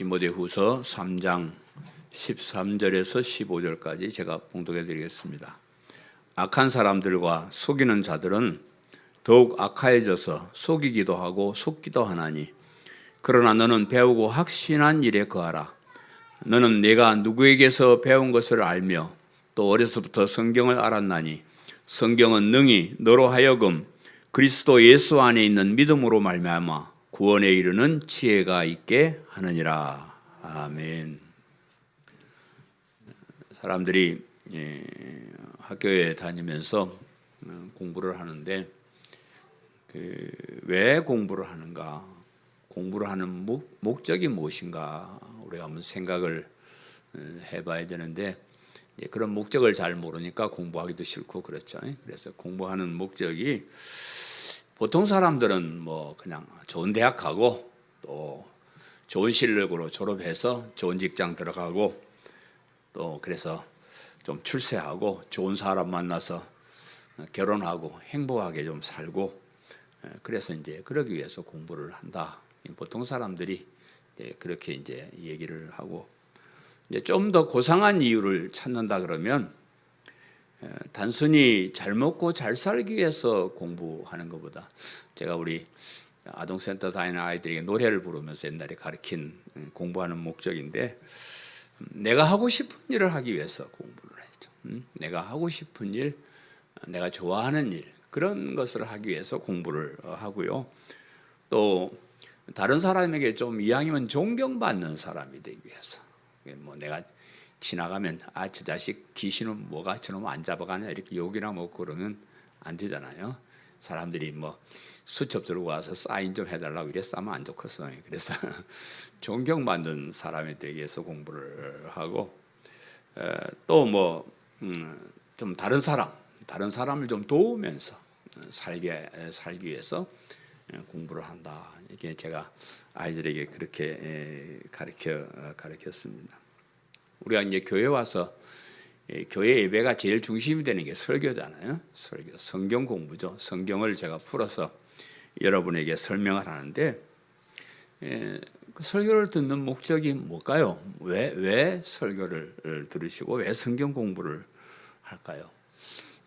디모데후서 3장 13절에서 15절까지 제가 봉독해 드리겠습니다. 악한 사람들과 속이는 자들은 더욱 악하여져서 속이기도 하고 속기도 하나니, 그러나 너는 배우고 확신한 일에 거하라. 너는 내가 누구에게서 배운 것을 알며 또 어려서부터 성경을 알았나니, 성경은 능히 너로 하여금 그리스도 예수 안에 있는 믿음으로 말미암아 구원에 이르는 지혜가 있게 하느니라. 아멘. 사람들이 학교에 다니면서 공부를 하는데 왜 공부를 하는가, 공부를 하는 목적이 무엇인가 우리가 한번 생각을 해봐야 되는데, 그런 목적을 잘 모르니까 공부하기도 싫고 그렇죠. 그래서 공부하는 목적이, 보통 사람들은 뭐 그냥 좋은 대학 가고 또 좋은 실력으로 졸업해서 좋은 직장 들어가고 또 그래서 좀 출세하고 좋은 사람 만나서 결혼하고 행복하게 좀 살고, 그래서 이제 그러기 위해서 공부를 한다. 보통 사람들이 그렇게 이제 얘기를 하고, 이제 좀 더 고상한 이유를 찾는다 그러면, 단순히 잘 먹고 잘 살기 위해서 공부하는 것보다, 제가 우리 아동센터 다니는 아이들에게 노래를 부르면서 옛날에 가르친 공부하는 목적인데, 내가 하고 싶은 일을 하기 위해서 공부를 했죠. 내가 하고 싶은 일, 내가 좋아하는 일, 그런 것을 하기 위해서 공부를 하고요. 또 다른 사람에게 좀 이왕이면 존경받는 사람이 되기 위해서, 뭐 내가 지나가면 저 자식 귀신은 뭐가 저놈 안 잡아가냐 이렇게 욕이나 먹고 그러면 안 되잖아요. 사람들이 뭐 수첩 들고 와서 사인 좀 해달라고 이래 싸면 안 좋겠어요. 그래서 존경받는 사람이 되기 위해서 공부를 하고, 또 뭐 좀 다른 사람을 좀 도우면서 살기 위해서 공부를 한다. 이게 제가 아이들에게 그렇게 가르쳤습니다. 우리가 이제 교회 와서, 교회 예배가 제일 중심이 되는 게 설교잖아요. 설교, 성경 공부죠. 성경을 제가 풀어서 여러분에게 설명을 하는데, 그 설교를 듣는 목적이 뭘까요? 왜 설교를 들으시고 왜 성경 공부를 할까요?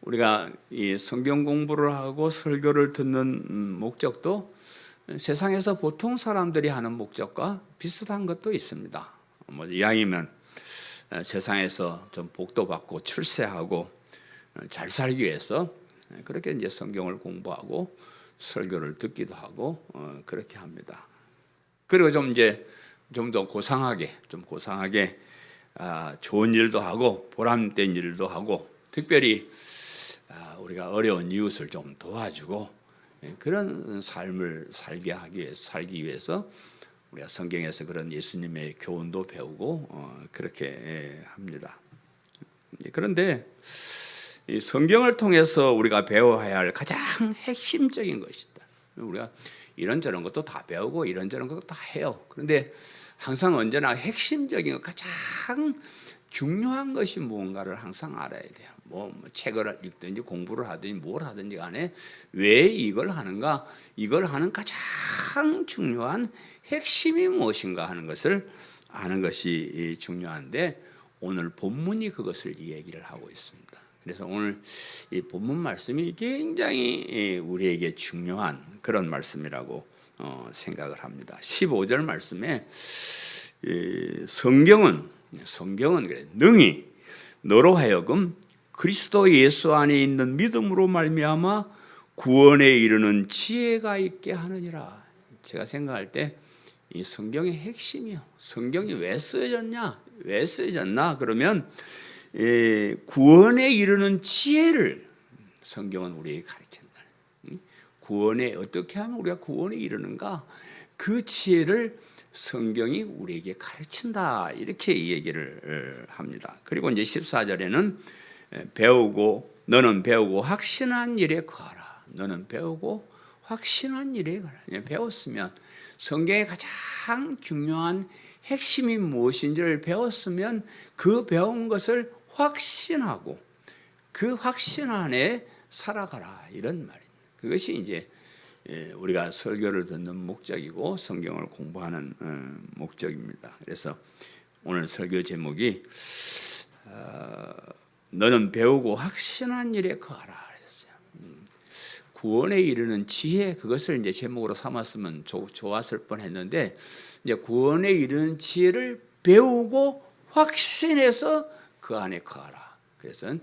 우리가 이 성경 공부를 하고 설교를 듣는 목적도 세상에서 보통 사람들이 하는 목적과 비슷한 것도 있습니다. 뭐 이왕이면 세상에서 좀 복도 받고 출세하고 잘 살기 위해서 그렇게 이제 성경을 공부하고 설교를 듣기도 하고 그렇게 합니다. 그리고 좀 더 고상하게 좋은 일도 하고 보람된 일도 하고, 특별히 우리가 어려운 이웃을 좀 도와주고 그런 삶을 살기 위해서 우리가 성경에서 그런 예수님의 교훈도 배우고 그렇게 합니다. 그런데 이 성경을 통해서 우리가 배워야 할 가장 핵심적인 것이다. 우리가 이런저런 것도 다 배우고 이런저런 것도 다 해요. 그런데 항상 언제나 핵심적인 것, 가장 중요한 것이 무언가를 항상 알아야 돼요. 뭐 책을 읽든지 공부를 하든지 뭘 하든지 간에 왜 이걸 하는가, 이걸 하는 가장 중요한 핵심이 무엇인가 하는 것을 아는 것이 중요한데, 오늘 본문이 그것을 얘기를 하고 있습니다. 그래서 오늘 이 본문 말씀이 굉장히 우리에게 중요한 그런 말씀이라고 생각을 합니다. 15절 말씀에 성경은 그래, 능히 너로 하여금 그리스도 예수 안에 있는 믿음으로 말미암아 구원에 이르는 지혜가 있게 하느니라. 제가 생각할 때 이 성경의 핵심이요. 성경이 왜 쓰여졌나? 그러면 구원에 이르는 지혜를 성경은 우리에게 가르친다. 구원에 어떻게 하면 우리가 구원에 이르는가? 그 지혜를 성경이 우리에게 가르친다. 이렇게 얘기를 합니다. 그리고 이제 14절에는 너는 배우고 확신한 일에 거하라. 너는 배우고 확신한 일에 거하라. 배웠으면, 성경의 가장 중요한 핵심이 무엇인지를 배웠으면 그 배운 것을 확신하고 그 확신 안에 살아가라, 이런 말입니다. 그것이 이제 우리가 설교를 듣는 목적이고 성경을 공부하는 목적입니다. 그래서 오늘 설교 제목이 너는 배우고 확신한 일에 거하라 그랬어요. 구원에 이르는 지혜, 그것을 이제 제목으로 삼았으면 좋았을 뻔했는데, 이제 구원에 이르는 지혜를 배우고 확신해서 그 안에 거하라. 그래서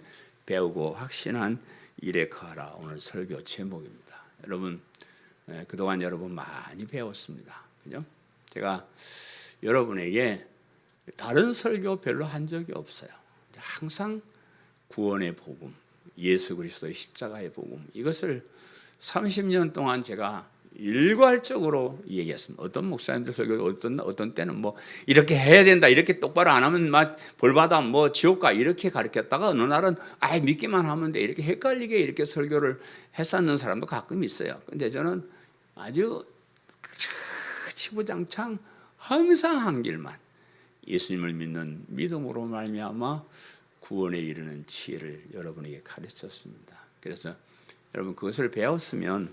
배우고 확신한 일에 거하라, 오늘 설교 제목입니다. 여러분, 그동안 여러분 많이 배웠습니다. 그죠? 제가 여러분에게 다른 설교 별로 한 적이 없어요. 항상 구원의 복음, 예수 그리스도의 십자가의 복음, 이것을 30년 동안 제가 일괄적으로 얘기했습니다. 어떤 목사님들 설교, 어떤 때는 뭐 이렇게 해야 된다, 이렇게 똑바로 안 하면 막 벌받아, 뭐 지옥 가, 이렇게 가르쳤다가 어느 날은 아예 믿기만 하면 돼, 이렇게 헷갈리게 이렇게 설교를 했었는 사람도 가끔 있어요. 근데 저는 아주 치부장창 항상 한 길만, 예수님을 믿는 믿음으로 말미암아 구원에 이르는 지혜를 여러분에게 가르쳤습니다. 그래서 여러분 그것을 배웠으면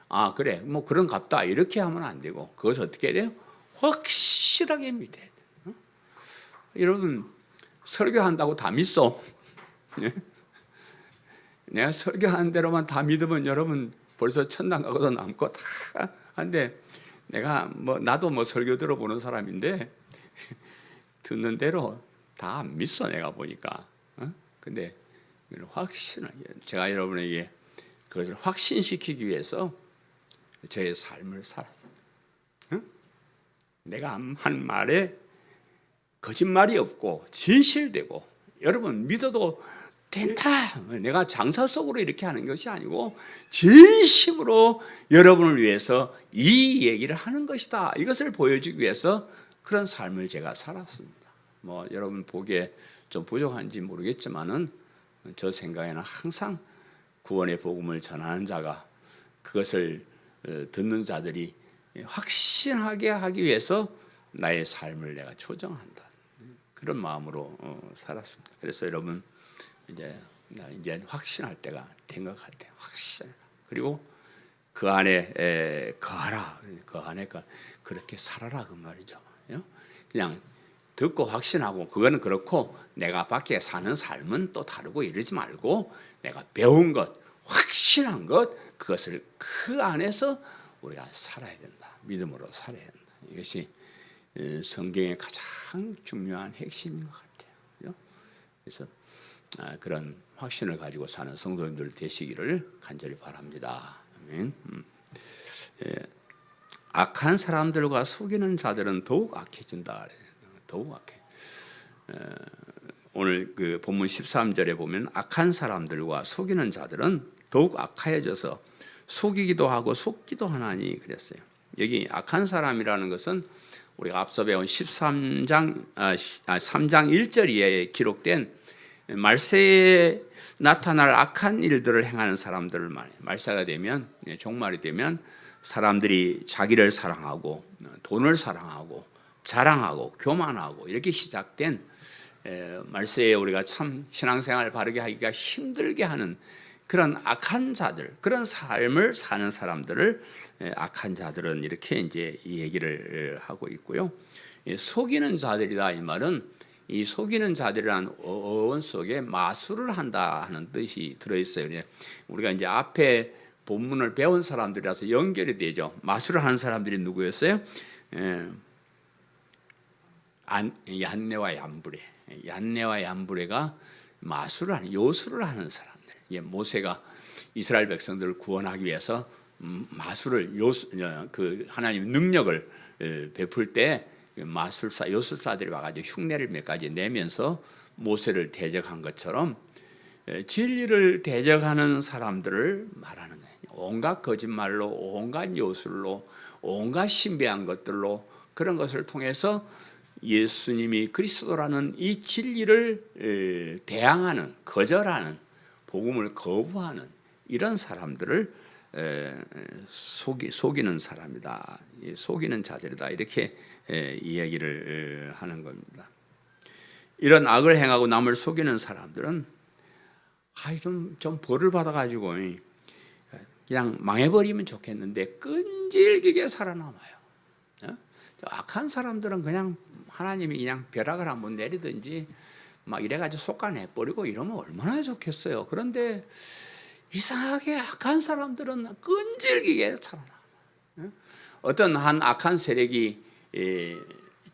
아 그래 뭐 그런갑다 이렇게 하면 안 되고, 그것을 어떻게 해야 돼요? 확실하게 믿어야 돼요. 여러분 설교한다고 다 믿어? 내가 설교하는 대로만 다 믿으면 여러분 벌써 천당 가고도 남고 다 한데, 내가 뭐 나도 뭐 설교 들어보는 사람인데 듣는 대로 다 안 믿어 내가 보니까. 근데 확신하게 제가 여러분에게 그것을 확신시키기 위해서 저의 삶을 살았어요. 내가 한 말에 거짓말이 없고 진실되고, 여러분 믿어도 된다. 내가 장사 속으로 이렇게 하는 것이 아니고 진심으로 여러분을 위해서 이 얘기를 하는 것이다, 이것을 보여주기 위해서 그런 삶을 제가 살았습니다. 뭐 여러분 보기에 좀 부족한지 모르겠지만은 저 생각에는 항상 구원의 복음을 전하는 자가, 그것을 듣는 자들이 확신하게 하기 위해서 나의 삶을 내가 조정한다, 그런 마음으로 살았습니다. 그래서 여러분 이제 확신할 때가 된 것 같아요. 확신. 그리고 그 안에 거하라. 그 안에 그렇게 살아라 그 말이죠. 그냥 듣고 확신하고 그거는 그렇고, 내가 밖에 사는 삶은 또 다르고 이러지 말고, 내가 배운 것, 확신한 것, 그것을 그 안에서 우리가 살아야 된다. 믿음으로 살아야 된다. 이것이 성경의 가장 중요한 핵심인 것 같아요. 그래서 그런 확신을 가지고 사는 성도님들 되시기를 간절히 바랍니다. 아멘. 악한 사람들과 속이는 자들은 더욱 악해진다. 더욱 악해. 오늘 그 본문 13절에 보면 악한 사람들과 속이는 자들은 더욱 악하여져서 속이기도 하고 속기도 하나니 그랬어요. 여기 악한 사람이라는 것은 우리가 앞서 배운 3장 1절 이하에 기록된 말세에 나타날 악한 일들을 행하는 사람들을 말해요. 말세가 되면, 종말이 되면 사람들이 자기를 사랑하고 돈을 사랑하고 자랑하고 교만하고 이렇게 시작된, 말세에 우리가 참 신앙생활을 바르게 하기가 힘들게 하는 그런 악한 자들, 그런 삶을 사는 사람들을 악한 자들은 이렇게 이제 이 얘기를 하고 있고요. 속이는 자들이다 이 말은, 이 속이는 자들이라는 어원 속에 마술을 한다 하는 뜻이 들어있어요. 우리가 이제 앞에 본문을 배운 사람들이라서 연결이 되죠. 마술을 하는 사람들이 누구였어요? 얀네와 얀브레. 얀네와 얀브레가 마술을 하는, 요술을 하는 사람들. 모세가 이스라엘 백성들을 구원하기 위해서 마술을 그 하나님의 능력을 베풀 때 마술사, 요술사들이 와가지고 흉내를 몇 가지 내면서 모세를 대적한 것처럼 진리를 대적하는 사람들을 말하는 거예요. 온갖 거짓말로, 온갖 요술로, 온갖 신비한 것들로, 그런 것을 통해서 예수님이 그리스도라는 이 진리를 대항하는, 거절하는, 복음을 거부하는 이런 사람들을 속이는 사람이다, 속이는 자들이다, 이렇게 이야기를 하는 겁니다. 이런 악을 행하고 남을 속이는 사람들은 좀 벌을 받아가지고 그냥 망해버리면 좋겠는데 끈질기게 살아남아요. 악한 사람들은 그냥 하나님이 그냥 벼락을 한번 내리든지 막 이래가지고 솎아내버리고 이러면 얼마나 좋겠어요. 그런데 이상하게 악한 사람들은 끈질기게 살아남아요. 어떤 한 악한 세력이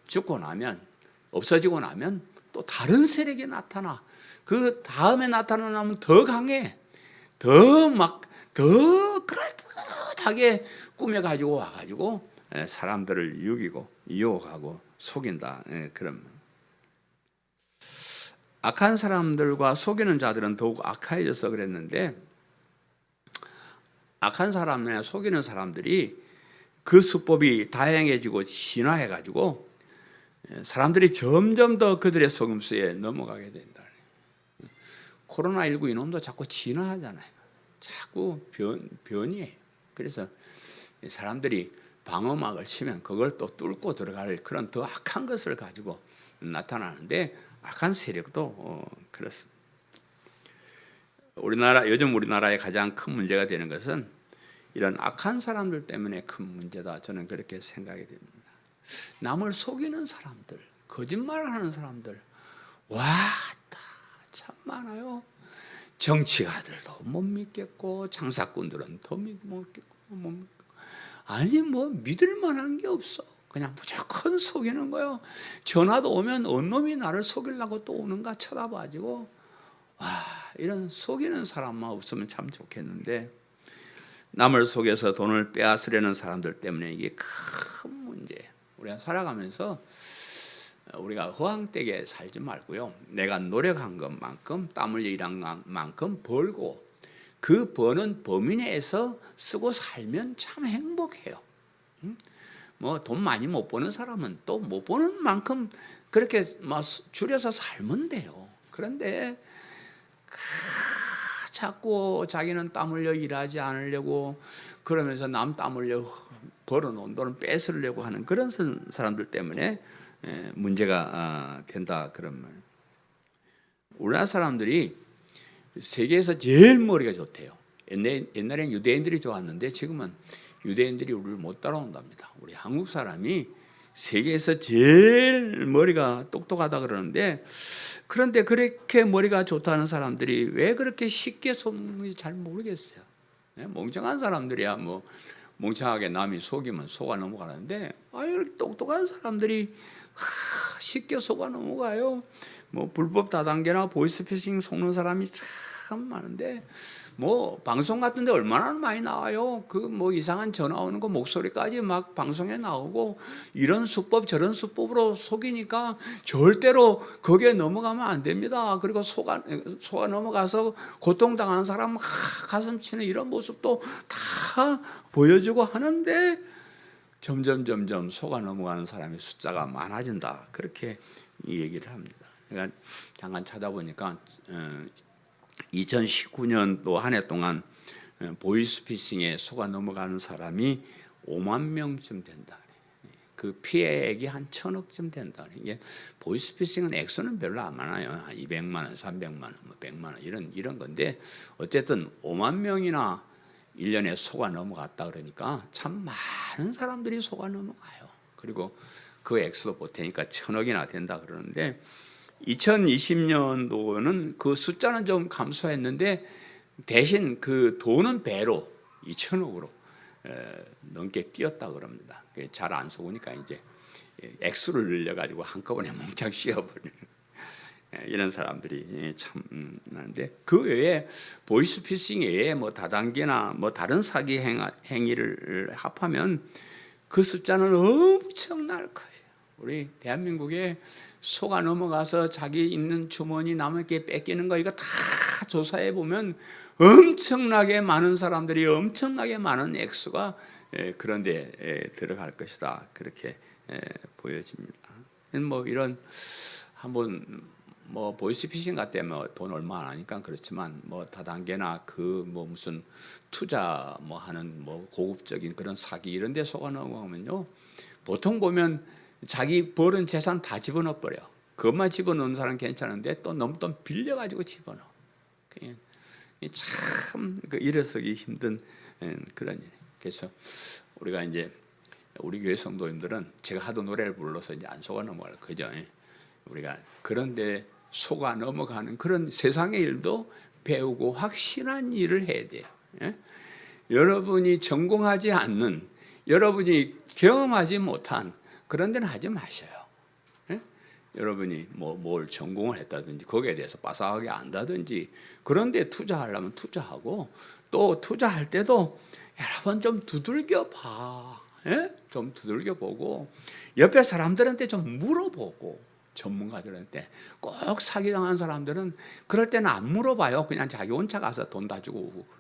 죽고 나면, 없어지고 나면 또 다른 세력이 나타나. 그 다음에 나타나면 더 강해. 더 그럴듯하게 꾸며가지고 와가지고 사람들을 유혹이고 유혹하고 속인다. 그런 악한 사람들과 속이는 자들은 더욱 악해져서 그랬는데, 악한 사람이나 속이는 사람들이 그 수법이 다양해지고 진화해가지고 사람들이 점점 더 그들의 속임수에 넘어가게 된다. 코로나19 이놈도 자꾸 진화하잖아요. 자꾸 변이해요. 그래서 사람들이 방어막을 치면 그걸 또 뚫고 들어갈 그런 더 악한 것을 가지고 나타나는데, 악한 세력도 그렇습니다. 요즘 우리나라의 가장 큰 문제가 되는 것은 이런 악한 사람들 때문에 큰 문제다. 저는 그렇게 생각이 됩니다. 남을 속이는 사람들, 거짓말하는 사람들, 참 많아요. 정치가들도 못 믿겠고 장사꾼들은 더 못 믿겠고 못 믿고. 아니 뭐 믿을 만한 게 없어. 그냥 무조건 속이는 거예요. 전화도 오면 어느 놈이 나를 속이려고 또 오는가 쳐다봐가지고, 이런 속이는 사람만 없으면 참 좋겠는데, 남을 속여서 돈을 빼앗으려는 사람들 때문에 이게 큰 문제예요. 우리가 살아가면서 우리가 허황되게 살지 말고요, 내가 노력한 것만큼, 땀 흘려 일한 만큼 벌고 그 버는 범위 내에서 쓰고 살면 참 행복해요. 뭐 돈 많이 못 버는 사람은 또 못 버는 만큼 그렇게 막 줄여서 살면 돼요. 그런데 자꾸 자기는 땀 흘려 일하지 않으려고 그러면서 남 땀 흘려 벌어놓은 돈을 뺏으려고 하는 그런 사람들 때문에 문제가 된다. 그런 말. 우리나라 사람들이 세계에서 제일 머리가 좋대요. 옛날엔 유대인들이 좋았는데 지금은 유대인들이 우리를 못 따라온답니다. 우리 한국 사람이 세계에서 제일 머리가 똑똑하다 그러는데, 그런데 그렇게 머리가 좋다는 사람들이 왜 그렇게 쉽게 속는지 잘 모르겠어요. 멍청한 사람들이야 뭐 멍청하게 남이 속이면 속아 넘어가는데, 이렇게 똑똑한 사람들이 쉽게 속아 넘어가요. 뭐 불법 다단계나 보이스피싱 속는 사람이 참 많은데, 뭐 방송 같은 데 얼마나 많이 나와요. 그 뭐 이상한 전화 오는 거 목소리까지 막 방송에 나오고, 이런 수법 저런 수법으로 속이니까 절대로 거기에 넘어가면 안 됩니다. 그리고 속아 넘어가서 고통당하는 사람 가슴 치는 이런 모습도 다 보여주고 하는데, 점점 속아 넘어가는 사람의 숫자가 많아진다. 그렇게 이 얘기를 합니다. 그러니까 잠깐 찾아보니까 2019년도 한 해 동안 보이스피싱에 속아 넘어가는 사람이 5만 명쯤 된다. 그 피해액이 한 1,000억쯤 된다. 이게 보이스피싱은 액수는 별로 안 많아요. 200만 원, 300만 원, 100만 원 이런 건데, 어쨌든 5만 명이나 1년에 속아 넘어갔다 그러니까 참 많은 사람들이 속아 넘어가요. 그리고 그 액수도 보태니까 1,000억이나 된다 그러는데, 2020년도는 그 숫자는 좀 감소했는데 대신 그 돈은 배로 2,000억으로 넘게 뛰었다 그럽니다. 잘 안 속으니까 이제 액수를 늘려가지고 한꺼번에 몽창 씌워버리는 이런 사람들이 참 많은데, 그 외에 보이스피싱 외에 뭐 다단계나 뭐 다른 사기 행위를 합하면 그 숫자는 엄청날 거예요. 우리 대한민국에 속아 넘어가서 자기 있는 주머니 남에게 뺏기는 거 이거 다 조사해 보면 엄청나게 많은 사람들이 엄청나게 많은 액수가 그런 데 들어갈 것이다. 그렇게 보여집니다. 뭐 이런 한번 뭐 보이스피싱 같으면 돈 얼마 안 하니까 그렇지만, 뭐 다단계나 그 뭐 무슨 투자 뭐 하는 뭐 고급적인 그런 사기 이런 데 속아 넘어가면요, 보통 보면 자기 벌은 재산 다 집어넣어 버려. 그것만 집어넣는 사람 괜찮은데 또 너무 빌려가지고 집어넣어. 참 일어서기 힘든 그런 일. 그래서 우리가 이제 우리 교회 성도님들은 제가 하도 노래를 불러서 이제 안 속아 넘어갈 거죠. 우리가 그런데 속아 넘어가는 그런 세상의 일도 배우고 확신한 일을 해야 돼요. 여러분이 전공하지 않는, 여러분이 경험하지 못한 그런 데는 하지 마셔요. 여러분이 뭘 전공을 했다든지 거기에 대해서 빠삭하게 안다든지 그런 데 투자하려면 투자하고, 또 투자할 때도 여러분 좀 두들겨 봐. 좀 두들겨 보고 옆에 사람들한테 좀 물어보고, 전문가들한테. 꼭 사기당한 사람들은 그럴 때는 안 물어봐요. 그냥 자기 혼자 가서 돈 다 주고 오고.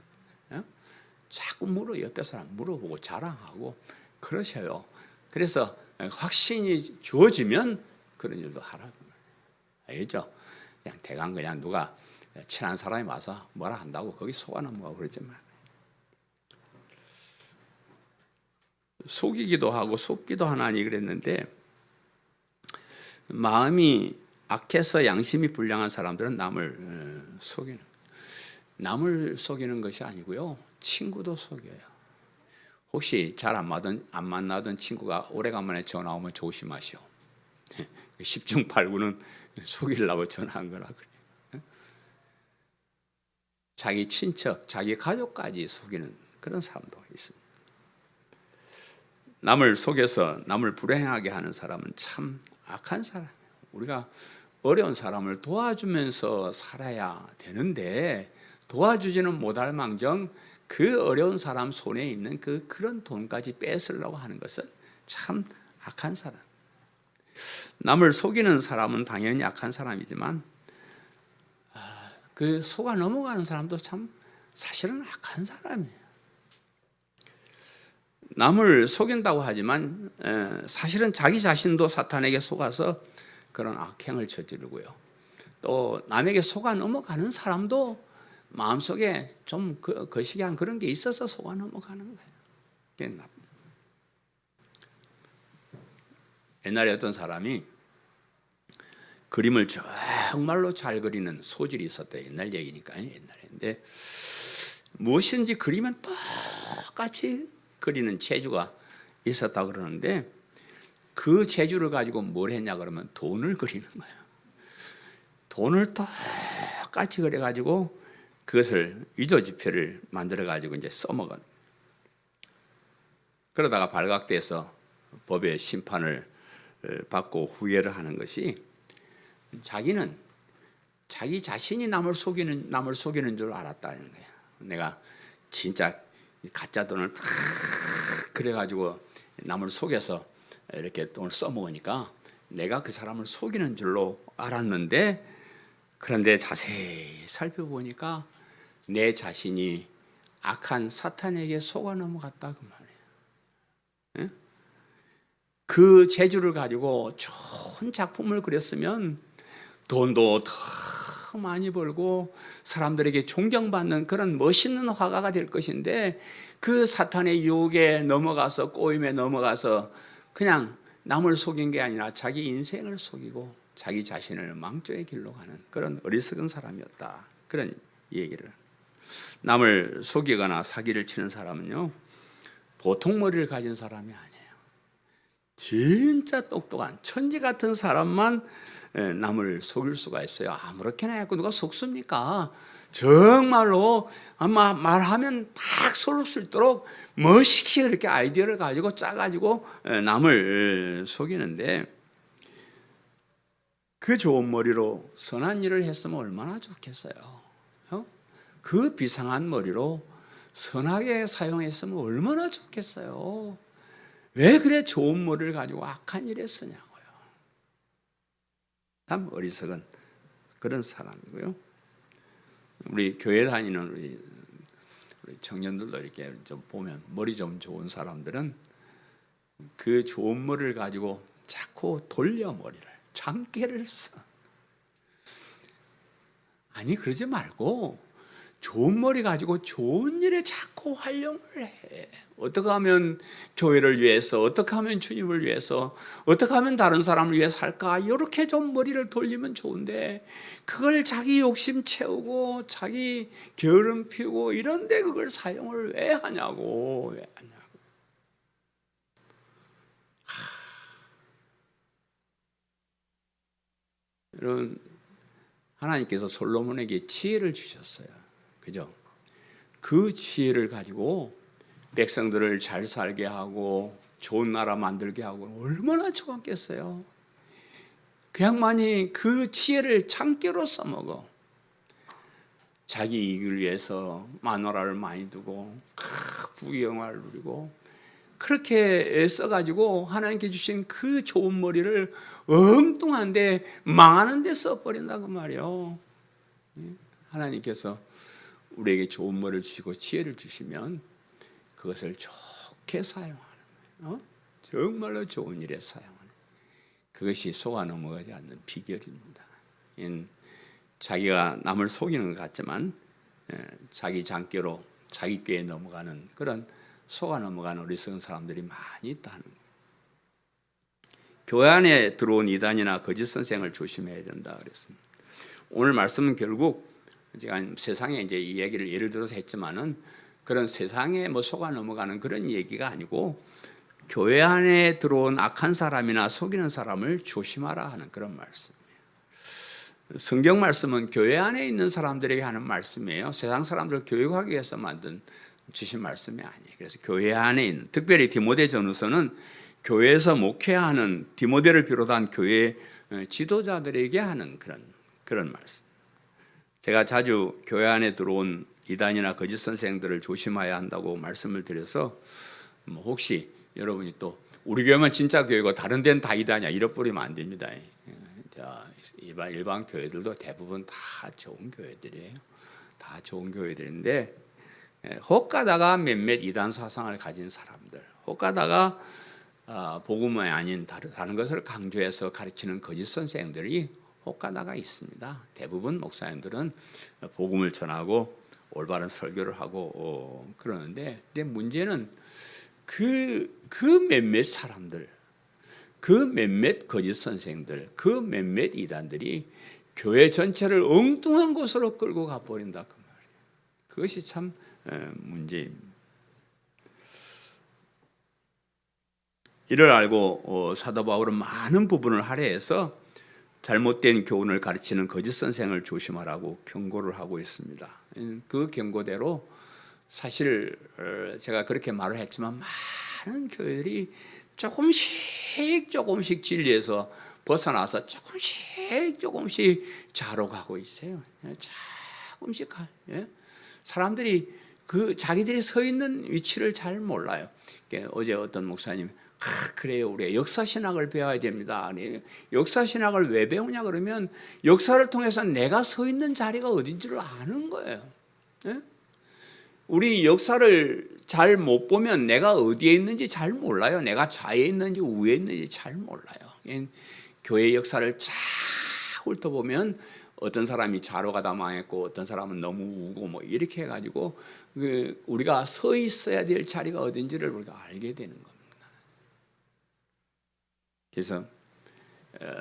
자꾸 옆에 사람 물어보고 자랑하고 그러셔요. 그래서 확신이 주어지면 그런 일도 하라고 말이에요. 알죠? 그냥 대강 그냥 누가 친한 사람이 와서 뭐라 한다고 거기 속아 넘어가고 그러지 말아요. 속이기도 하고 속기도 하나니 그랬는데, 마음이 악해서 양심이 불량한 사람들은 남을 속이는 것이 아니고요, 친구도 속여요. 혹시 잘 안 만나던 친구가 오래간만에 전화 오면 조심하시오. 10중 8구는 속이려고 전화한 거라 그래요. 자기 친척, 자기 가족까지 속이는 그런 사람도 있습니다. 남을 속여서 남을 불행하게 하는 사람은 참 악한 사람이에요. 우리가 어려운 사람을 도와주면서 살아야 되는데 도와주지는 못할 망정 그 어려운 사람 손에 있는 그런 돈까지 뺏으려고 하는 것은 참 악한 사람. 남을 속이는 사람은 당연히 악한 사람이지만 그 속아 넘어가는 사람도 참 사실은 악한 사람이에요. 남을 속인다고 하지만 사실은 자기 자신도 사탄에게 속아서 그런 악행을 저지르고요. 또 남에게 속아 넘어가는 사람도 마음속에 좀 거시기한 그런 게 있어서 속아 넘어가는 거예요. 옛날에 어떤 사람이 그림을 정말로 잘 그리는 소질이 있었대요. 옛날 얘기니까요. 옛날인데 무엇인지 그리면 똑같이 그리는 재주가 있었다 그러는데, 그 재주를 가지고 뭘 했냐 그러면 돈을 그리는 거예요. 돈을 똑같이 그려가지고 그것을 위조지폐를 만들어가지고 이제 써먹은. 그러다가 발각돼서 법의 심판을 받고 후회를 하는 것이, 자기는 자기 자신이 남을 속이는 줄 알았다는 거예요. 내가 진짜 가짜 돈을 탁 그래가지고 남을 속여서 이렇게 돈을 써먹으니까 내가 그 사람을 속이는 줄로 알았는데, 그런데 자세히 살펴보니까 내 자신이 악한 사탄에게 속아 넘어갔다 그 말이에요. 그 재주를 가지고 좋은 작품을 그렸으면 돈도 더 많이 벌고 사람들에게 존경받는 그런 멋있는 화가가 될 것인데, 그 사탄의 유혹에 넘어가서 꼬임에 넘어가서 그냥 남을 속인 게 아니라 자기 인생을 속이고 자기 자신을 망조의 길로 가는 그런 어리석은 사람이었다. 그런 얘기를. 남을 속이거나 사기를 치는 사람은요, 보통 머리를 가진 사람이 아니에요. 진짜 똑똑한 천지 같은 사람만 남을 속일 수가 있어요. 아무렇게나 해서 누가 속습니까? 정말로 아마 말하면 팍 쏠 수 있도록 멋있게 그렇게 아이디어를 가지고 짜가지고 남을 속이는데, 그 좋은 머리로 선한 일을 했으면 얼마나 좋겠어요. 그 비상한 머리로 선하게 사용했으면 얼마나 좋겠어요. 왜 그래 좋은 머리를 가지고 악한 일을 쓰냐고요. 참 어리석은 그런 사람이고요. 우리 교회 다니는 우리 청년들도 이렇게 좀 보면 머리 좀 좋은 사람들은 그 좋은 머리를 가지고 자꾸 돌려 머리를, 장깨를 써. 아니 그러지 말고 좋은 머리 가지고 좋은 일에 자꾸 활용을 해. 어떻게 하면 교회를 위해서, 어떻게 하면 주님을 위해서, 어떻게 하면 다른 사람을 위해서 살까, 이렇게 좀 머리를 돌리면 좋은데 그걸 자기 욕심 채우고 자기 게으름 피우고 이런데 그걸 사용을 왜 하냐고. 여러분, 하나님께서 솔로몬에게 지혜를 주셨어요. 그죠? 그 지혜를 가지고 백성들을 잘 살게 하고 좋은 나라 만들게 하고 얼마나 좋았겠어요. 그 양반이 그 지혜를 장깨로 써먹어. 자기 이익을 위해서 마누라를 많이 두고 부귀영화를 누리고 그렇게 써가지고 하나님께 주신 그 좋은 머리를 엉뚱한데 망하는 데 써버린다고 말이에요. 하나님께서 우리에게 좋은 머리를 주시고 지혜를 주시면 그것을 좋게 사용하는 거예요. 정말로 좋은 일에 사용하는, 그것이 속아 넘어가지 않는 비결입니다. 자기가 남을 속이는 것 같지만 자기 장깨로 자기 꾀에 넘어가는 그런 속아 넘어가는 어리석은 사람들이 많이 있다는 거예요. 교회 안에 들어온 이단이나 거짓 선생을 조심해야 된다 그랬습니다. 오늘 말씀은 결국 제가 세상에 이제 이 얘기를 예를 들어서 했지만은 그런 세상에 뭐 속아 넘어가는 그런 얘기가 아니고 교회 안에 들어온 악한 사람이나 속이는 사람을 조심하라 하는 그런 말씀이에요. 성경 말씀은 교회 안에 있는 사람들에게 하는 말씀이에요. 세상 사람들을 교육하기 위해서 주신 말씀이 아니에요. 그래서 교회 안에 있는, 특별히 디모데 전후서는 교회에서 목회하는 디모데를 비롯한 교회 지도자들에게 하는 그런 말씀. 제가 자주 교회 안에 들어온 이단이나 거짓 선생들을 조심해야 한다고 말씀을 드려서 혹시 여러분이 또 우리 교회만 진짜 교회고 다른 데는 다 이단이야 이런 뿌리면 안 됩니다. 일반 교회들도 대부분 다 좋은 교회들이에요. 다 좋은 교회들인데 혹 가다가 몇몇 이단 사상을 가진 사람들, 혹 가다가 복음이 아닌 다른 것을 강조해서 가르치는 거짓 선생들이 혹 가다가 있습니다. 대부분 목사님들은 복음을 전하고 올바른 설교를 하고 그러는데, 근데 문제는 그 몇몇 사람들, 그 몇몇 거짓 선생들, 그 몇몇 이단들이 교회 전체를 엉뚱한 곳으로 끌고 가버린다 그 말이에요. 그것이 참 문제입니다. 이를 알고 사도 바울은 많은 부분을 할애해서 잘못된 교훈을 가르치는 거짓 선생을 조심하라고 경고를 하고 있습니다. 그 경고대로 사실 제가 그렇게 말을 했지만 많은 교회들이 조금씩 진리에서 벗어나서 조금씩 좌로 가고 있어요. 조금씩 사람들이 자기들이 서 있는 위치를 잘 몰라요. 어제 어떤 목사님 그래요, 우리가 역사신학을 배워야 됩니다. 아니, 역사신학을 왜 배우냐 그러면 역사를 통해서 내가 서 있는 자리가 어딘지를 아는 거예요. 우리 역사를 잘 못 보면 내가 어디에 있는지 잘 몰라요. 내가 좌에 있는지 우에 있는지 잘 몰라요. 교회 역사를 쫙 훑어보면 어떤 사람이 좌로 가다 망했고 어떤 사람은 너무 우고 뭐 이렇게 해가지고 우리가 서 있어야 될 자리가 어딘지를 우리가 알게 되는 겁니다. 그래서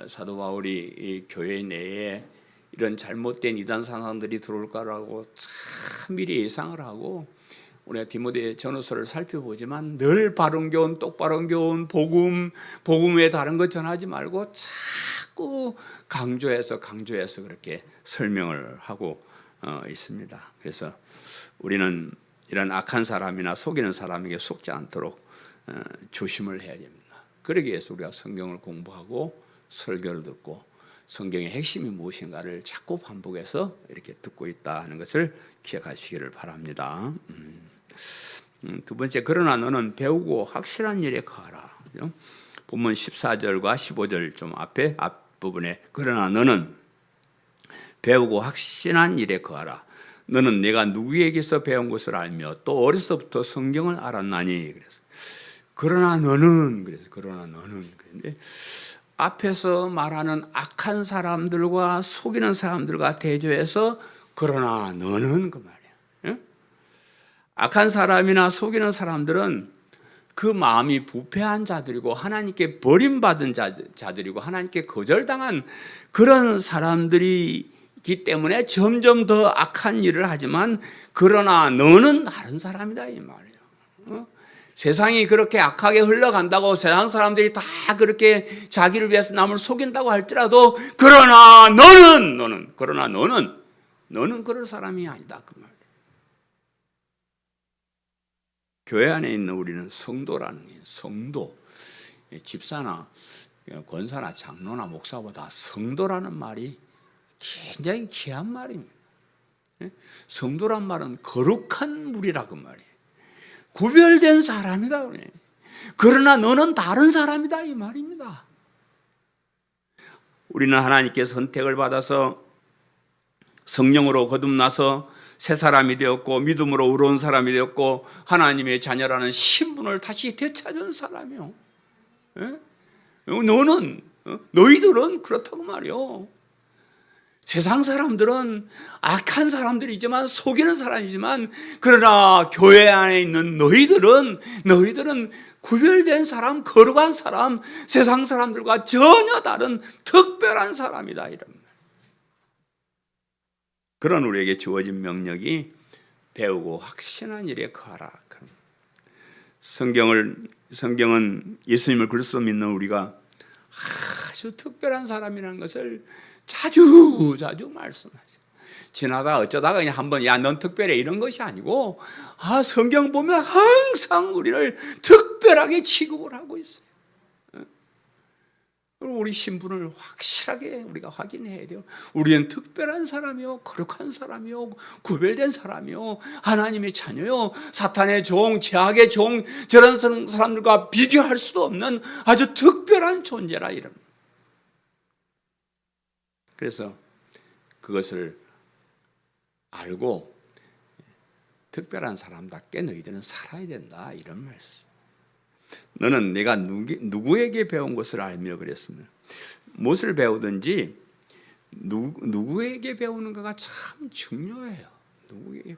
사도 바울이 이 교회 내에 이런 잘못된 이단 사상들이 들어올 거라고 참 미리 예상을 하고, 우리가 디모데 전후서를 살펴보지만 늘 바른 교훈, 똑바른 교훈, 복음 외에 다른 것 전하지 말고 자꾸 강조해서 그렇게 설명을 하고 있습니다. 그래서 우리는 이런 악한 사람이나 속이는 사람에게 속지 않도록 조심을 해야 됩니다. 그러기 위해서 우리가 성경을 공부하고 설교를 듣고 성경의 핵심이 무엇인가를 자꾸 반복해서 이렇게 듣고 있다 하는 것을 기억하시기를 바랍니다. 두 번째, 그러나 너는 배우고 확실한 일에 거하라. 본문 14절과 15절 좀 앞부분에 그러나 너는 배우고 확신한 일에 거하라. 너는 내가 누구에게서 배운 것을 알며 또 어려서부터 성경을 알았나니. 그러나 너는 그런데 앞에서 말하는 악한 사람들과 속이는 사람들과 대조해서 그러나 너는 그 말이야. 악한 사람이나 속이는 사람들은 그 마음이 부패한 자들이고 하나님께 버림받은 자들이고 하나님께 거절당한 그런 사람들이기 때문에 점점 더 악한 일을 하지만 그러나 너는 다른 사람이다 이 말이에요. 세상이 그렇게 악하게 흘러간다고 세상 사람들이 다 그렇게 자기를 위해서 남을 속인다고 할지라도 그러나 너는 그럴 사람이 아니다 그 말. 교회 안에 있는 우리는 성도라는 게 성도, 집사나 권사나 장로나 목사보다 성도라는 말이 굉장히 귀한 말입니다. 성도란 말은 거룩한 무리라 그 말이에요. 구별된 사람이다. 그러나 너는 다른 사람이다 이 말입니다. 우리는 하나님께 선택을 받아서 성령으로 거듭나서 새 사람이 되었고 믿음으로 의로운 사람이 되었고 하나님의 자녀라는 신분을 다시 되찾은 사람이요. 너희들은 그렇다고 말이요. 세상 사람들은 악한 사람들이지만 속이는 사람이지만 그러나 교회 안에 있는 너희들은 구별된 사람, 거룩한 사람, 세상 사람들과 전혀 다른 특별한 사람이다 이런 말. 그런 우리에게 주어진 명령이 배우고 확신한 일에 거하라. 성경은 예수님을 그리스도 믿는 우리가 아주 특별한 사람이라는 것을 자주 말씀하죠. 지나다 어쩌다가 그냥 한번 야 넌 특별해 이런 것이 아니고 성경 보면 항상 우리를 특별하게 취급을 하고 있어요. 우리 신분을 확실하게 우리가 확인해야 돼요. 우리는 특별한 사람이요, 거룩한 사람이요, 구별된 사람이요, 하나님의 자녀요, 사탄의 종, 죄악의 종, 저런 사람들과 비교할 수도 없는 아주 특별한 존재라 이럽니다. 그래서 그것을 알고 특별한 사람답게 너희들은 살아야 된다 이런 말씀. 너는 내가 누구에게 배운 것을 알며 그랬습니다. 무엇을 배우든지 누구에게 배우는가가 참 중요해요. 누구에게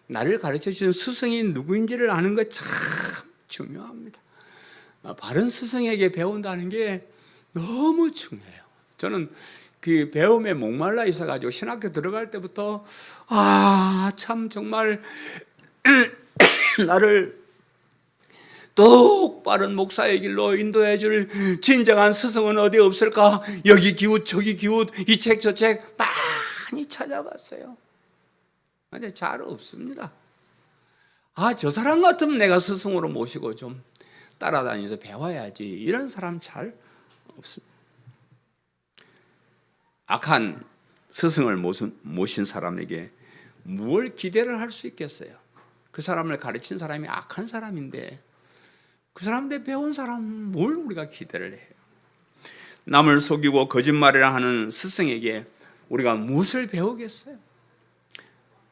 나를 가르쳐 주신 스승이 누구인지를 아는 것 참 중요합니다. 바른 스승에게 배운다는 게 너무 중요해요. 저는 그 배움에 목말라 있어가지고 신학교 들어갈 때부터 참 정말 나를 똑바른 목사의 길로 인도해 줄 진정한 스승은 어디 없을까? 여기 기웃 저기 기웃 이 책 저 책 많이 찾아봤어요. 근데 잘 없습니다. 저 사람 같으면 내가 스승으로 모시고 좀 따라다니면서 배워야지 이런 사람 잘 없습니다. 악한 스승을 모신 사람에게 무엇을 기대를 할 수 있겠어요? 그 사람을 가르친 사람이 악한 사람인데 그 사람한테 배운 사람 뭘 우리가 기대를 해요? 남을 속이고 거짓말을 하는 스승에게 우리가 무엇을 배우겠어요?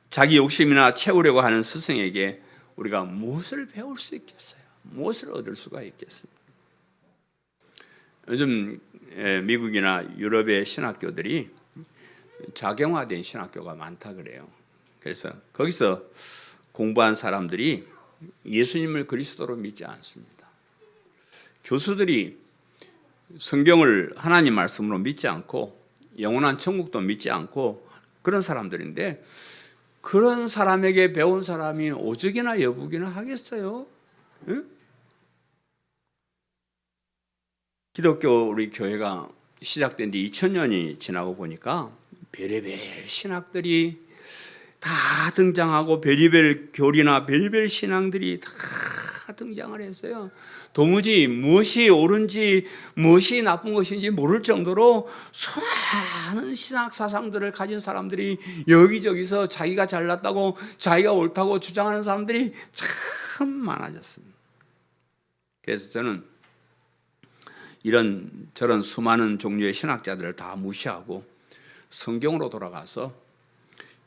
자기 욕심이나 채우려고 하는 스승에게 우리가 무엇을 배울 수 있겠어요? 무엇을 얻을 수가 있겠습니까? 요즘 미국이나 유럽의 신학교들이 자경화된 신학교가 많다 그래요. 그래서 거기서 공부한 사람들이 예수님을 그리스도로 믿지 않습니다. 교수들이 성경을 하나님 말씀으로 믿지 않고 영원한 천국도 믿지 않고 그런 사람들인데 그런 사람에게 배운 사람이 오죽이나 여북이나 하겠어요? 응? 기독교 우리 교회가 시작된 지 2000년이 지나고 보니까 별의별 신학들이 다 등장하고 별의별 교리나 별의별 신앙들이 다 등장을 했어요. 도무지 무엇이 옳은지 무엇이 나쁜 것인지 모를 정도로 수많은 신학 사상들을 가진 사람들이 여기저기서 자기가 잘났다고 자기가 옳다고 주장하는 사람들이 참 많아졌습니다. 그래서 저는 저런 수많은 종류의 신학자들을 다 무시하고 성경으로 돌아가서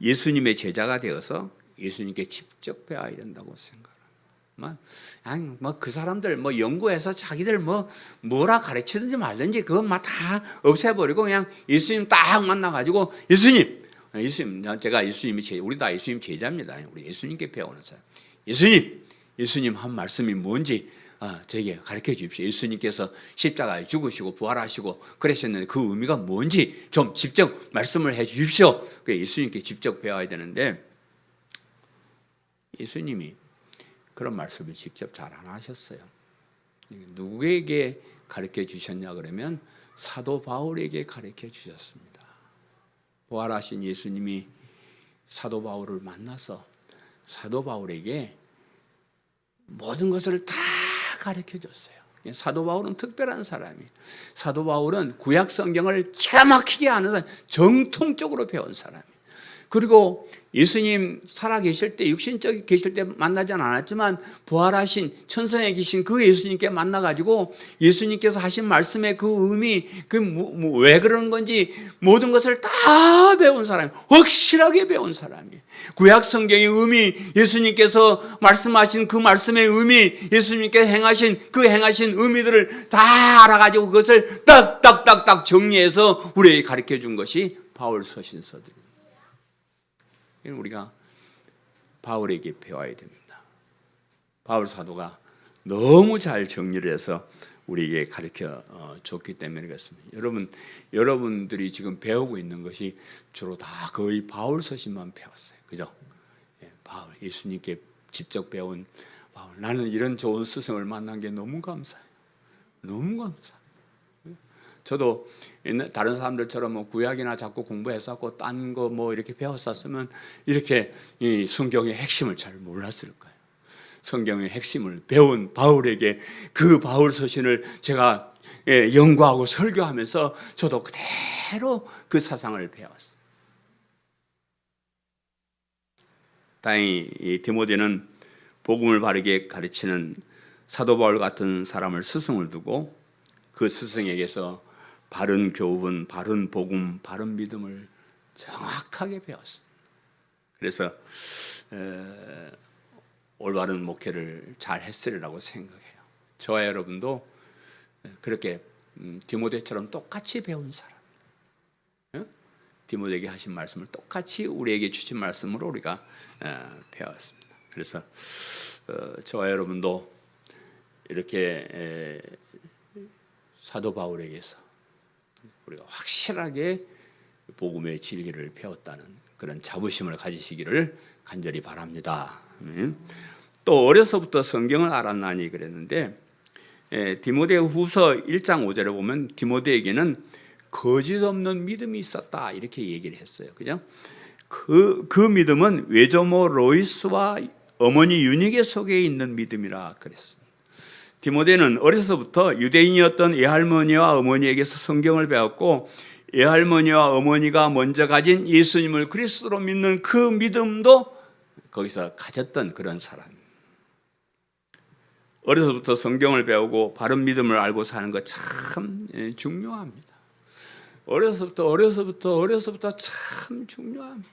예수님의 제자가 되어서 예수님께 직접 배워야 된다고 생각합니다. 그 사람들 연구해서 자기들 뭐라 가르치든지 말든지 그건 다 없애버리고 그냥 예수님 딱 만나가지고 예수님 제가 예수님이 우리 다 예수님 제자입니다. 우리 예수님께 배우는 사람. 예수님 한 말씀이 뭔지 저에게 가르쳐 주십시오. 예수님께서 십자가에 죽으시고 부활하시고 그러셨는데 그 의미가 뭔지 좀 직접 말씀을 해 주십시오. 예수님께 직접 배워야 되는데 예수님이 그런 말씀을 직접 잘 안 하셨어요. 누구에게 가르쳐 주셨냐 그러면 사도 바울에게 가르쳐 주셨습니다. 부활하신 예수님이 사도 바울을 만나서 사도 바울에게 모든 것을 다 가르쳐 줬어요. 사도 바울은 특별한 사람이에요. 사도 바울은 구약 성경을 기가 막히게 아는 사람, 정통적으로 배운 사람이에요. 그리고 예수님 살아계실 때, 육신적이 계실 때 만나지 않았지만 부활하신 천상에 계신 그 예수님께 만나가지고 예수님께서 하신 말씀의 그 의미, 왜 그러는 건지 모든 것을 다 배운 사람이에요. 확실하게 배운 사람이에요. 구약 성경의 의미, 예수님께서 말씀하신 그 말씀의 의미, 예수님께서 행하신 의미들을 다 알아가지고 그것을 딱딱딱딱 정리해서 우리에게 가르쳐 준 것이 바울 서신서들입니다. 우리가 바울에게 배워야 됩니다. 바울 사도가 너무 잘 정리를 해서 우리에게 가르쳐 줬기 때문에 그렇습니다. 여러분들이 지금 배우고 있는 것이 주로 다 거의 바울 서신만 배웠어요. 그죠? 바울, 예수님께 직접 배운 바울. 나는 이런 좋은 스승을 만난 게 너무 감사해요. 너무 감사해요. 저도 다른 사람들처럼 구약이나 자꾸 공부했었고 딴 거 이렇게 배웠었으면 이렇게 이 성경의 핵심을 잘 몰랐을 거예요. 성경의 핵심을 배운 바울에게 그 바울 서신을 제가 연구하고 설교하면서 저도 그대로 그 사상을 배웠어요. 다행히 이 디모데는 복음을 바르게 가르치는 사도 바울 같은 사람을 스승을 두고 그 스승에게서 바른 교훈, 바른 복음, 바른 믿음을 정확하게 배웠습니다. 그래서 올바른 목회를 잘 했으리라고 생각해요. 저와 여러분도 그렇게 디모데처럼 똑같이 배운 사람, 디모데에게 하신 말씀을 똑같이 우리에게 주신 말씀으로 우리가 배웠습니다. 그래서 저와 여러분도 이렇게 사도 바울에게서 우리가 확실하게 복음의 진리를 배웠다는 그런 자부심을 가지시기를 간절히 바랍니다. 또 어려서부터 성경을 알았나니 그랬는데 디모데후서 1장 5절에 보면 디모데에게는 거짓 없는 믿음이 있었다 이렇게 얘기를 했어요. 그죠? 그 믿음은 외조모 로이스와 어머니 유니게 속에 있는 믿음이라 그랬습니다. 디모데는 어려서부터 유대인이었던 외할머니와 어머니에게서 성경을 배웠고 외할머니와 어머니가 먼저 가진 예수님을 그리스도로 믿는 그 믿음도 거기서 가졌던 그런 사람입니다. 어려서부터 성경을 배우고 바른 믿음을 알고 사는 것 참 중요합니다. 어려서부터 참 중요합니다.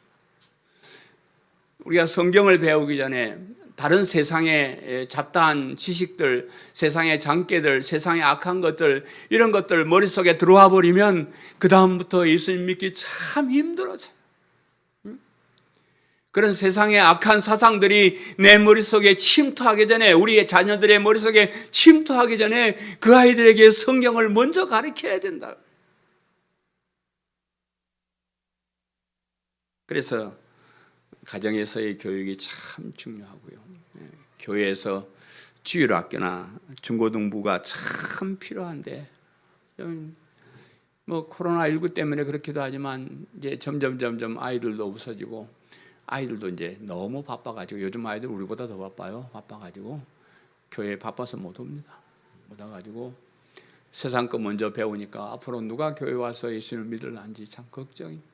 우리가 성경을 배우기 전에 다른 세상의 잡다한 지식들, 세상의 장깨들, 세상의 악한 것들 이런 것들 머릿속에 들어와 버리면 그 다음부터 예수님 믿기 참 힘들어져요. 그런 세상의 악한 사상들이 내 머릿속에 침투하기 전에, 우리의 자녀들의 머릿속에 침투하기 전에 그 아이들에게 성경을 먼저 가르쳐야 된다. 그래서 가정에서의 교육이 참 중요하고요. 교회에서 주일학교나 중고등부가 참 필요한데 코로나19 때문에 그렇기도 하지만 이제 점점 아이들도 없어지고 아이들도 이제 너무 바빠가지고 요즘 아이들 우리보다 더 바빠요. 바빠가지고 교회에 바빠서 못 옵니다. 못 와가지고 세상 거 먼저 배우니까 앞으로 누가 교회 와서 예수님을 믿을란지 참 걱정입니다.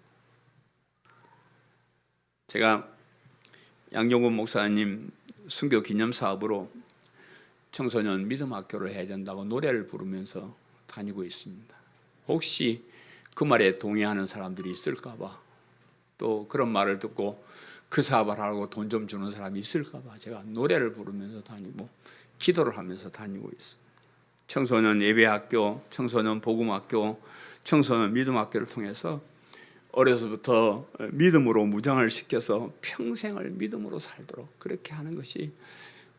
제가 양정근 목사님 순교 기념 사업으로 청소년 믿음 학교를 해야 된다고 노래를 부르면서 다니고 있습니다. 혹시 그 말에 동의하는 사람들이 있을까 봐, 또 그런 말을 듣고 그 사업을 하고 돈 좀 주는 사람이 있을까 봐 제가 노래를 부르면서 다니고 기도를 하면서 다니고 있습니다. 청소년 예배학교, 청소년 복음학교, 청소년 믿음 학교를 통해서 어려서부터 믿음으로 무장을 시켜서 평생을 믿음으로 살도록 그렇게 하는 것이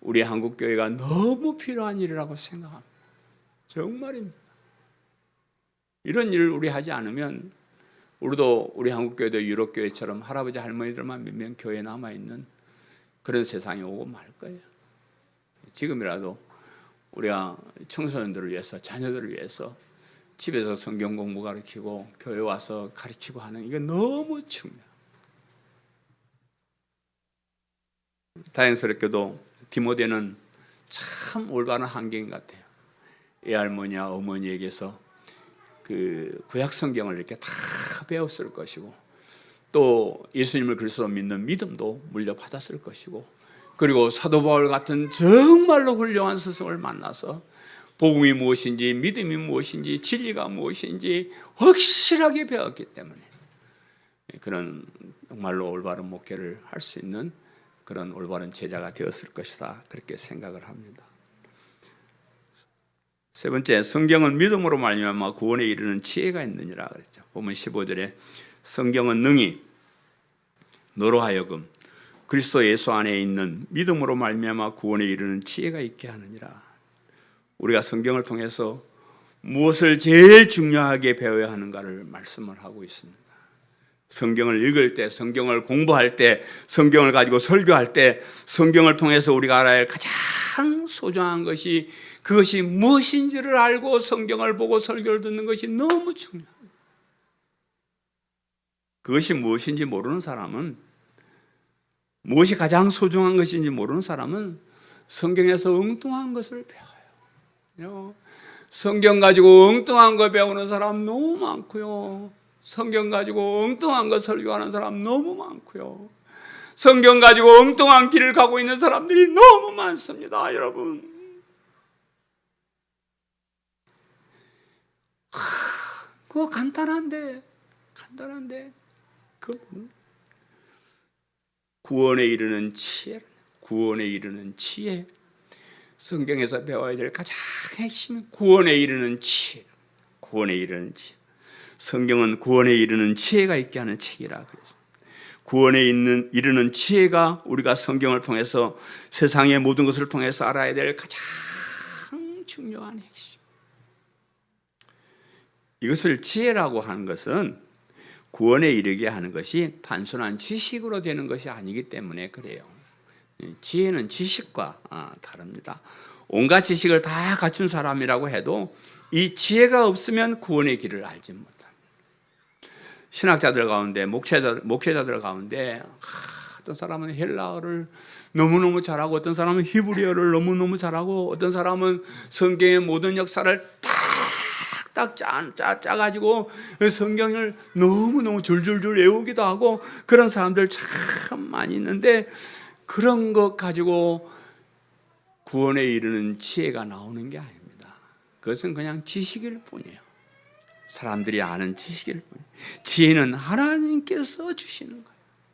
우리 한국교회가 너무 필요한 일이라고 생각합니다. 정말입니다. 이런 일을 우리 하지 않으면 우리도 우리 한국교회도 유럽교회처럼 할아버지 할머니들만 몇 명 교회에 남아있는 그런 세상이 오고 말 거예요. 지금이라도 우리가 청소년들을 위해서, 자녀들을 위해서 집에서 성경 공부 가르치고 교회 와서 가르치고 하는 이게 너무 중요해요. 다행스럽게도 디모데는 참 올바른 환경 같아요. 애할머니와 어머니에게서 그 구약 성경을 이렇게 다 배웠을 것이고, 또 예수님을 그리스도로 믿는 믿음도 물려받았을 것이고, 그리고 사도 바울 같은 정말로 훌륭한 스승을 만나서 복음이 무엇인지, 믿음이 무엇인지, 진리가 무엇인지 확실하게 배웠기 때문에 그런 정말로 올바른 목회를 할 수 있는 그런 올바른 제자가 되었을 것이다, 그렇게 생각을 합니다. 세 번째, 성경은 믿음으로 말미암아 구원에 이르는 지혜가 있느니라 그랬죠. 보면 15절에 성경은 능히 너로 하여금 그리스도 예수 안에 있는 믿음으로 말미암아 구원에 이르는 지혜가 있게 하느니라. 우리가 성경을 통해서 무엇을 제일 중요하게 배워야 하는가를 말씀을 하고 있습니다. 성경을 읽을 때, 성경을 공부할 때, 성경을 가지고 설교할 때 성경을 통해서 우리가 알아야 할 가장 소중한 것이, 그것이 무엇인지를 알고 성경을 보고 설교를 듣는 것이 너무 중요합니다. 그것이 무엇인지 모르는 사람은, 무엇이 가장 소중한 것인지 모르는 사람은 성경에서 엉뚱한 것을 배워요. 성경 가지고 엉뚱한 거 배우는 사람 너무 많고요. 성경 가지고 엉뚱한 거 설교하는 사람 너무 많고요. 성경 가지고 엉뚱한 길을 가고 있는 사람들이 너무 많습니다, 여러분. 그거 간단한데 구원에 이르는 지혜, 구원에 이르는 지혜. 성경에서 배워야 될 가장 핵심은 구원에 이르는 지혜. 구원에 이르는 지혜. 성경은 구원에 이르는 지혜가 있게 하는 책이라 그래서 구원에 이르는 지혜가 우리가 성경을 통해서 세상의 모든 것을 통해서 알아야 될 가장 중요한 핵심. 이것을 지혜라고 하는 것은 구원에 이르게 하는 것이 단순한 지식으로 되는 것이 아니기 때문에 그래요. 지혜는 지식과 다릅니다. 온갖 지식을 다 갖춘 사람이라고 해도 이 지혜가 없으면 구원의 길을 알지 못합니다. 신학자들 가운데, 목회자들 가운데 어떤 사람은 헬라어를 너무너무 잘하고, 어떤 사람은 히브리어를 너무너무 잘하고, 어떤 사람은 성경의 모든 역사를 딱 짜가지고 성경을 너무너무 줄줄줄 외우기도 하고, 그런 사람들 참 많이 있는데 그런 것 가지고 구원에 이르는 지혜가 나오는 게 아닙니다. 그것은 그냥 지식일 뿐이에요. 사람들이 아는 지식일 뿐이에요. 지혜는 하나님께서 주시는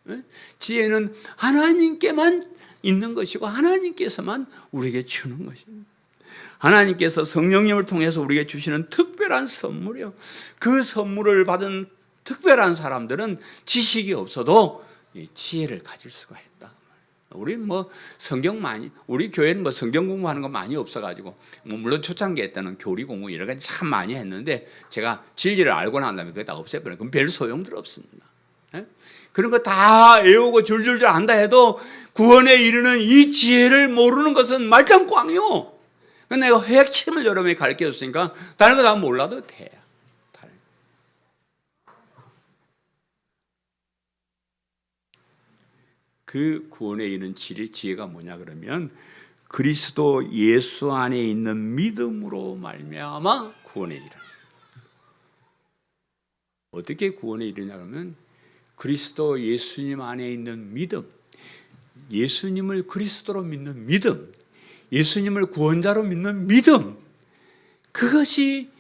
거예요. 지혜는 하나님께만 있는 것이고 하나님께서만 우리에게 주는 것입니다. 하나님께서 성령님을 통해서 우리에게 주시는 특별한 선물이요. 그 선물을 받은 특별한 사람들은 지식이 없어도 지혜를 가질 수가 있다. 우리 우리 교회는 성경 공부하는 거 많이 없어가지고, 물론 초창기에 때는 교리 공부 이런 거 참 많이 했는데, 제가 진리를 알고 난 다음에 그게 다 없애버려요. 그럼 별 소용들 없습니다. 그런 거 다 외우고 줄줄줄 안다 해도 구원에 이르는 이 지혜를 모르는 것은 말짱 꽝이요. 내가 핵심을 여러분이 가르쳐 줬으니까 다른 거 다 몰라도 돼요. 그 구원에 이르는 지혜가 뭐냐 그러면 그리스도 예수 안에 있는 믿음으로 말미암아 구원에 이르는. 어떻게 구원에 이르냐 그러면 그리스도 예수님 안에 있는 믿음, 예수님을 그리스도로 믿는 믿음, 예수님을 구원자로 믿는 믿음, 그것이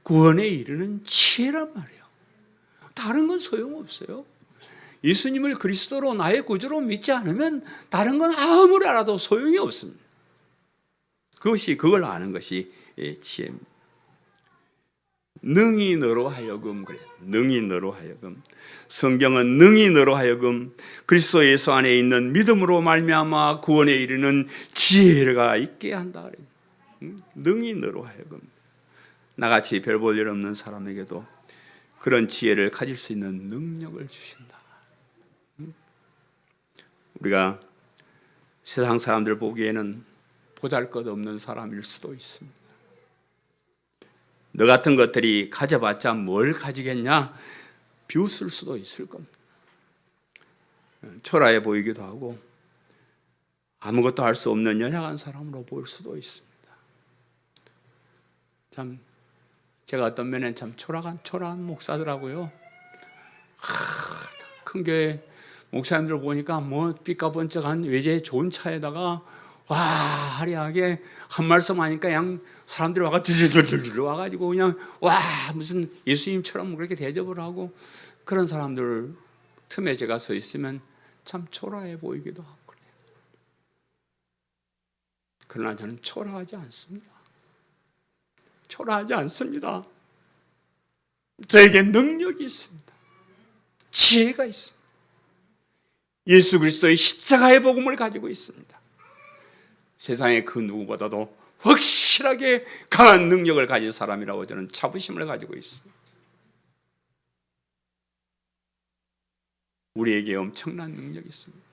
구원에 이르는 지혜란 말이에요. 다른 건 소용없어요. 예수님을 그리스도로 나의 구주로 믿지 않으면 다른 건 아무리 알아도 소용이 없습니다. 그걸 아는 것이 지혜입니다. 능히 너로 하여금, 그래, 능히 너로 하여금, 성경은 능히 너로 하여금 그리스도 예수 안에 있는 믿음으로 말미암아 구원에 이르는 지혜가 있게 한다. 능히 너로 하여금, 나같이 별 볼 일 없는 사람에게도 그런 지혜를 가질 수 있는 능력을 주신다. 우리가 세상 사람들 보기에는 보잘것없는 사람일 수도 있습니다. 너 같은 것들이 가져봤자 뭘 가지겠냐? 비웃을 수도 있을 겁니다. 초라해 보이기도 하고 아무것도 할 수 없는 연약한 사람으로 보일 수도 있습니다. 참 제가 어떤 면엔 참 초라한 목사더라고요. 큰 교회 목사님들 보니까 뭐 삐까번쩍한 외제 좋은 차에다가 와 화려하게 한 말씀 하니까 그냥 사람들이 와가 들들들 와가지고 그냥 와 무슨 예수님처럼 그렇게 대접을 하고, 그런 사람들 틈에 제가 서 있으면 참 초라해 보이기도 하고 그래요. 그러나 저는 초라하지 않습니다. 초라하지 않습니다. 저에게 능력이 있습니다. 지혜가 있습니다. 예수 그리스도의 십자가의 복음을 가지고 있습니다. 세상의 그 누구보다도 확실하게 강한 능력을 가진 사람이라고 저는 자부심을 가지고 있습니다. 우리에게 엄청난 능력이 있습니다.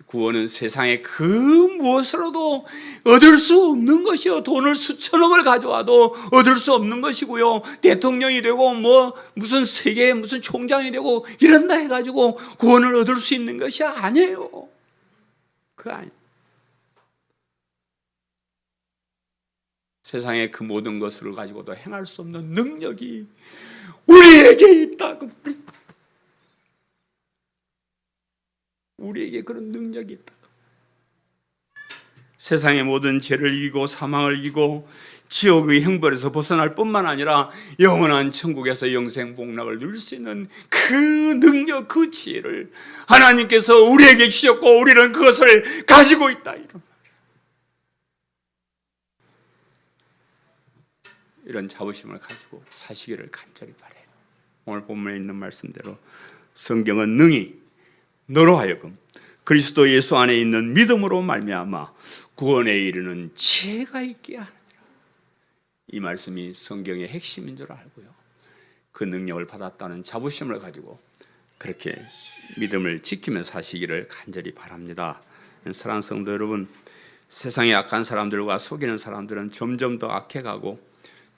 구원은 세상의 그 무엇으로도 얻을 수 없는 것이요, 돈을 수천억을 가져와도 얻을 수 없는 것이고요, 대통령이 되고 뭐 무슨 세계의 무슨 총장이 되고 이런다 해가지고 구원을 얻을 수 있는 것이 아니에요. 그거 아니에요. 세상의 그 모든 것을 가지고도 행할 수 없는 능력이 우리에게 있다고. 우리에게 그런 능력이 있다. 세상의 모든 죄를 이기고 사망을 이기고 지옥의 형벌에서 벗어날 뿐만 아니라 영원한 천국에서 영생 복락을 누릴 수 있는 그 능력, 그 지혜를 하나님께서 우리에게 주셨고 우리는 그것을 가지고 있다. 이런 자부심을 가지고 사시기를 간절히 바라요. 오늘 본문에 있는 말씀대로 성경은 능히 너로 하여금 그리스도 예수 안에 있는 믿음으로 말미암아 구원에 이르는 지혜가 있게 하느니라. 이 말씀이 성경의 핵심인 줄 알고요, 그 능력을 받았다는 자부심을 가지고 그렇게 믿음을 지키며 사시기를 간절히 바랍니다. 사랑하는 성도 여러분, 세상의 악한 사람들과 속이는 사람들은 점점 더 악해가고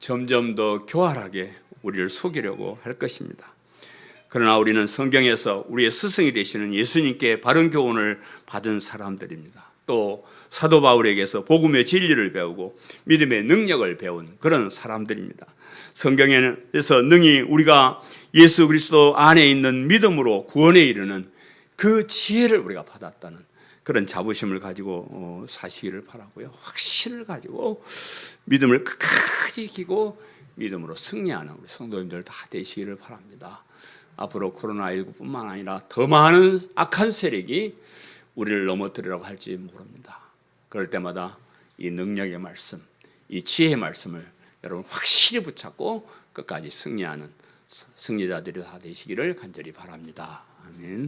점점 더 교활하게 우리를 속이려고 할 것입니다. 그러나 우리는 성경에서 우리의 스승이 되시는 예수님께 바른 교훈을 받은 사람들입니다. 또 사도 바울에게서 복음의 진리를 배우고 믿음의 능력을 배운 그런 사람들입니다. 성경에서 능히 우리가 예수 그리스도 안에 있는 믿음으로 구원에 이르는 그 지혜를 우리가 받았다는 그런 자부심을 가지고 사시기를 바라고요, 확신을 가지고 믿음을 끝까지 지키고 믿음으로 승리하는 우리 성도님들 다 되시기를 바랍니다. 앞으로 코로나19뿐만 아니라 더 많은 악한 세력이 우리를 넘어뜨리라고 할지 모릅니다. 그럴 때마다 이 능력의 말씀, 이 지혜의 말씀을 여러분 확실히 붙잡고 끝까지 승리하는 승리자들이 다 되시기를 간절히 바랍니다. 아멘.